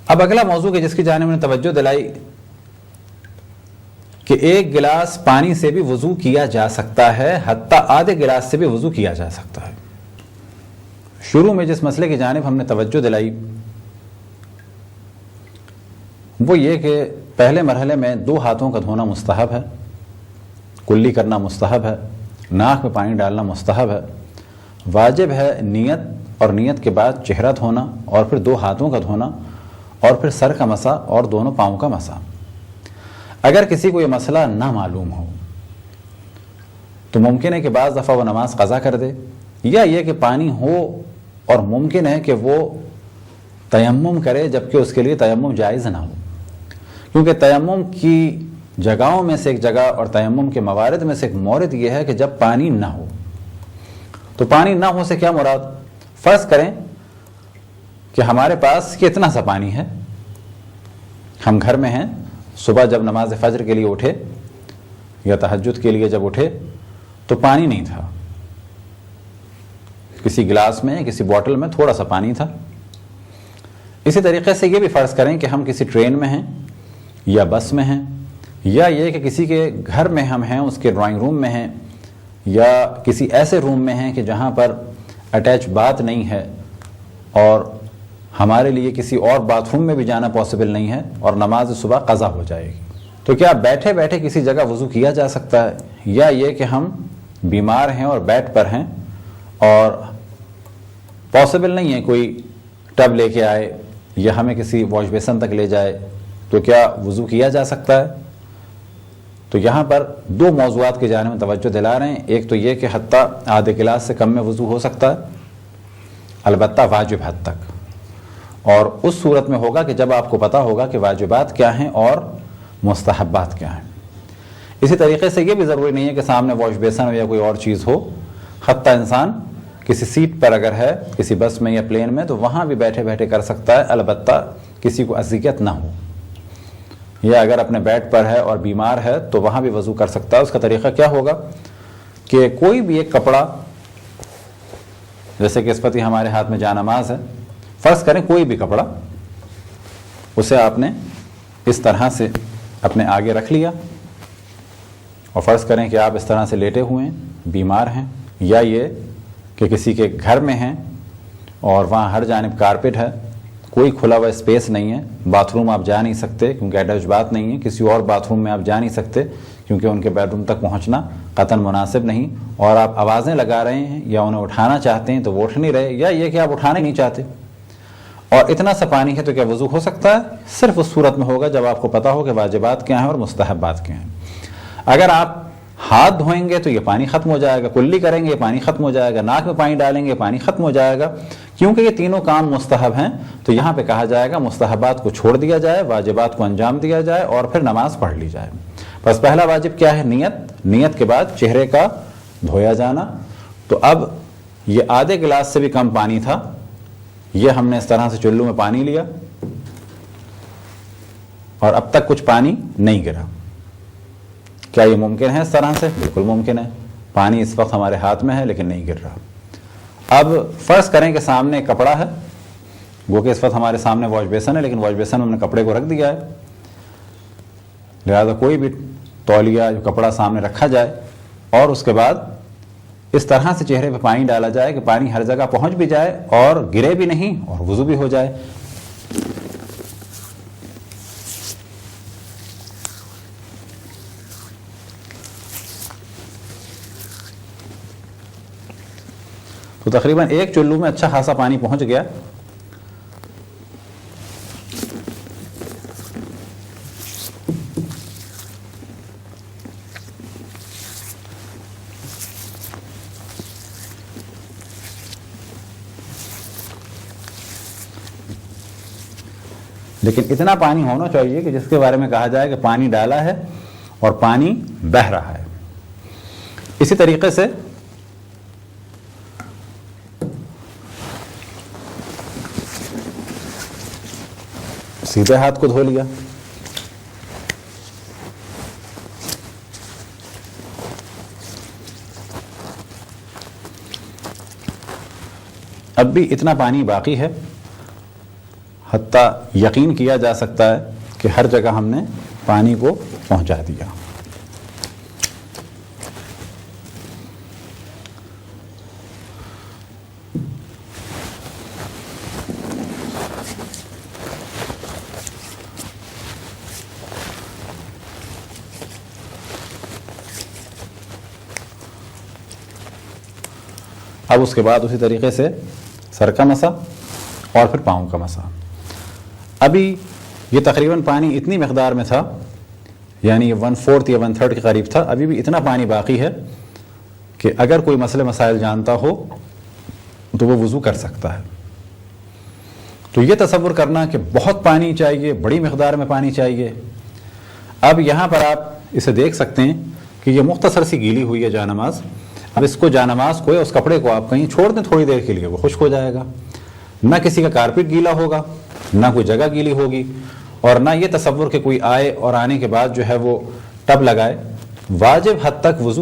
اب اگلا موضوع کہ جس کی جانب میں نے توجہ دلائی کہ ایک گلاس پانی سے بھی وضو کیا جا سکتا ہے، حتیٰ آدھے گلاس سے بھی وضو کیا جا سکتا ہے۔ شروع میں جس مسئلے کی جانب ہم نے توجہ دلائی وہ یہ کہ پہلے مرحلے میں 2 ہاتھوں کا دھونا مستحب ہے، کلی کرنا مستحب ہے، ناک میں پانی ڈالنا مستحب ہے، واجب ہے نیت، اور نیت کے بعد چہرہ دھونا، اور پھر 2 ہاتھوں کا دھونا، اور پھر سر کا مسح اور دونوں پاؤں کا مسح۔ اگر کسی کو یہ مسئلہ نہ معلوم ہو تو ممکن ہے کہ بعض دفعہ وہ نماز قضا کر دے، یا یہ کہ پانی ہو اور ممکن ہے کہ وہ تیمم کرے جبکہ اس کے لیے تیمم جائز نہ ہو، کیونکہ تیمم کی جگہوں میں سے ایک جگہ اور تیمم کے موارد میں سے ایک مورد یہ ہے کہ جب پانی نہ ہو۔ تو پانی نہ ہو سے کیا مراد؟ فرض کریں کہ ہمارے پاس کتنا سا پانی ہے، ہم گھر میں ہیں، صبح جب نماز فجر کے لیے اٹھے یا تہجد کے لیے جب اٹھے تو پانی نہیں تھا، کسی گلاس میں کسی بوٹل میں تھوڑا سا پانی تھا۔ اسی طریقے سے یہ بھی فرض کریں کہ ہم کسی ٹرین میں ہیں یا بس میں ہیں، یا یہ کہ کسی کے گھر میں ہم ہیں، اس کے ڈرائنگ روم میں ہیں، یا کسی ایسے روم میں ہیں کہ جہاں پر اٹیچ باتھ نہیں ہے اور ہمارے لیے کسی اور باتھ روم میں بھی جانا پاسبل نہیں ہے اور نماز صبح قضا ہو جائے گی، تو کیا بیٹھے بیٹھے کسی جگہ وضو کیا جا سکتا ہے؟ یا یہ کہ ہم بیمار ہیں اور بیڈ پر ہیں اور پاسبل نہیں ہے کوئی ٹب لے کے آئے یا ہمیں کسی واش بیسن تک لے جائے، تو کیا وضو کیا جا سکتا ہے؟ تو یہاں پر 2 موضوعات کی جانب میں توجہ دلا رہے ہیں۔ ایک تو یہ کہ حتیٰ آدھے گلاس سے کم میں وضو ہو سکتا ہے، البتہ واجب حد تک، اور اس صورت میں ہوگا کہ جب آپ کو پتہ ہوگا کہ واجبات کیا ہیں اور مستحبات کیا ہیں۔ اسی طریقے سے یہ بھی ضروری نہیں ہے کہ سامنے واش بیسن ہو یا کوئی اور چیز ہو، حتیٰ انسان کسی سیٹ پر اگر ہے کسی بس میں یا پلین میں تو وہاں بھی بیٹھے بیٹھے کر سکتا ہے، البتہ کسی کو اذیت نہ ہو، یا اگر اپنے بیڈ پر ہے اور بیمار ہے تو وہاں بھی وضو کر سکتا ہے۔ اس کا طریقہ کیا ہوگا کہ کوئی بھی ایک کپڑا، جیسے کہ اس وقت ہمارے ہاتھ میں جانماز ہے، فرض کریں کوئی بھی کپڑا، اسے آپ نے اس طرح سے اپنے آگے رکھ لیا، اور فرض کریں کہ آپ اس طرح سے لیٹے ہوئے ہیں، بیمار ہیں، یا یہ کہ کسی کے گھر میں ہیں اور وہاں ہر جانب کارپیٹ ہے، کوئی کھلا ہوا اسپیس نہیں ہے، باتھ روم آپ جا نہیں سکتے کیونکہ اٹیچ بات نہیں ہے، کسی اور باتھ روم میں آپ جا نہیں سکتے کیونکہ ان کے بیڈ روم تک پہنچنا قطعاً مناسب نہیں، اور آپ آوازیں لگا رہے ہیں یا انہیں اٹھانا چاہتے ہیں تو وہ اٹھ نہیں رہے، یا یہ کہ آپ اٹھانا نہیں چاہتے، اور اتنا سا پانی ہے، تو کیا وضو ہو سکتا ہے؟ صرف اس صورت میں ہوگا جب آپ کو پتہ ہو کہ واجبات کیا ہیں اور مستحبات کیا ہیں۔ اگر آپ ہاتھ دھوئیں گے تو یہ پانی ختم ہو جائے گا، کلی کریں گے یہ پانی ختم ہو جائے گا، ناک میں پانی ڈالیں گے یہ پانی ختم ہو جائے گا، کیونکہ یہ تینوں کام مستحب ہیں۔ تو یہاں پہ کہا جائے گا مستحبات کو چھوڑ دیا جائے، واجبات کو انجام دیا جائے اور پھر نماز پڑھ لی جائے۔ بس پہلا واجب کیا ہے؟ نیت، نیت کے بعد چہرے کا دھویا جانا۔ تو اب یہ آدھے گلاس سے بھی کم پانی تھا، یہ ہم نے اس طرح سے چلو میں پانی لیا اور اب تک کچھ پانی نہیں گرا۔ کیا یہ ممکن ہے اس طرح سے؟ بالکل ممکن ہے، پانی اس وقت ہمارے ہاتھ میں ہے لیکن نہیں گر رہا۔ اب فرض کریں کہ سامنے ایک کپڑا ہے، وہ کہ اس وقت ہمارے سامنے واش بیسن ہے لیکن واش بیسن میں ہم نے کپڑے کو رکھ دیا ہے، لہذا کوئی بھی تولیہ جو کپڑا سامنے رکھا جائے اور اس کے بعد اس طرح سے چہرے پہ پانی ڈالا جائے کہ پانی ہر جگہ پہنچ بھی جائے اور گرے بھی نہیں اور وضو بھی ہو جائے۔ تو تقریباً ایک چلو میں اچھا خاصا پانی پہنچ گیا۔ لیکن اتنا پانی ہونا چاہیے کہ جس کے بارے میں کہا جائے کہ پانی ڈالا ہے اور پانی بہہ رہا ہے۔ اسی طریقے سے سیدھے ہاتھ کو دھو لیا، اب بھی اتنا پانی باقی ہے، حتیٰ یقین کیا جا سکتا ہے کہ ہر جگہ ہم نے پانی کو پہنچا دیا۔ اب اس کے بعد اسی طریقے سے سر کا مسح اور پھر پاؤں کا مسح۔ ابھی یہ تقریباً پانی اتنی مقدار میں تھا، یعنی یہ 1/4 یا 1/3 کے قریب تھا، ابھی بھی اتنا پانی باقی ہے کہ اگر کوئی مسئلے مسائل جانتا ہو تو وہ وضو کر سکتا ہے۔ تو یہ تصور کرنا کہ بہت پانی چاہیے، بڑی مقدار میں پانی چاہیے، اب یہاں پر آپ اسے دیکھ سکتے ہیں کہ یہ مختصر سی گیلی ہوئی ہے جانماز۔ اب اس کو جانماز کو یا اس کپڑے کو آپ کہیں چھوڑ دیں تھوڑی دیر کے لیے، وہ خشک ہو جائے گا، نہ کسی کا کارپیٹ گیلا ہوگا، نہ کوئی جگہ گیلی ہوگی، اور نہ یہ تصور کہ کوئی آئے اور آنے کے بعد جو ہے وہ ٹب لگائے۔ واجب حد تک وضو